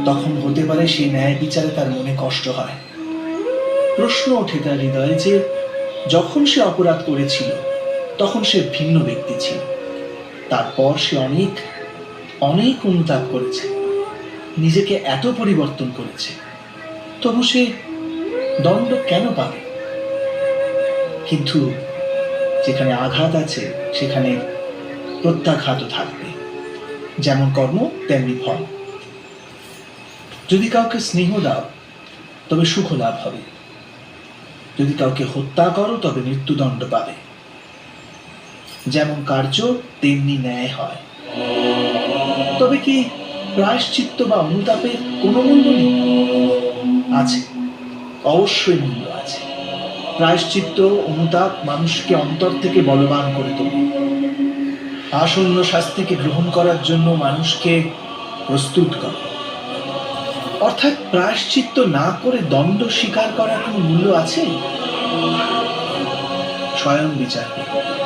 তখন হতে পারে সেই ন্যায় বিচারে তার মনে কষ্ট হয়। প্রশ্ন ওঠে তার হৃদয়ে যে যখন সে অপরাধ করেছিল তখন সে ভিন্ন ব্যক্তি ছিল, তারপর সে অনেক অনেক অনুতাপ করেছে, নিজেকে এত পরিবর্তন করেছে, তবু সে দণ্ড কেন পাবে? কিন্তু যেখানে আঘাত আছে সেখানে প্রত্যাঘাতও থাকবে। যেমন কর্ম তেমনি ফল। যদি কাউকে স্নেহ দাও তবে সুখ লাভ হবে, যদি কাউকে হত্যা করো তবে মৃত্যুদণ্ড পাবে। যেমন কার্য তেমনি ন্যায় হয়। তবে কি প্রায়শ্চিত্ত বা অনুতাপের কোনো মূল্য নেই? আছে, অবশ্যই মূল্য আছে। প্রায়শ্চিত্ত অনুতাপ মানুষকে অন্তর থেকে বলবান করে তোলে, আসন্ন শাস্তিকে গ্রহণ করার জন্য মানুষকে প্রস্তুত করে। অর্থাৎ প্রায়শ্চিত্ত না করে দণ্ড স্বীকার করার কোনো মূল্য আছে? স্বয়ং বিচার করুন।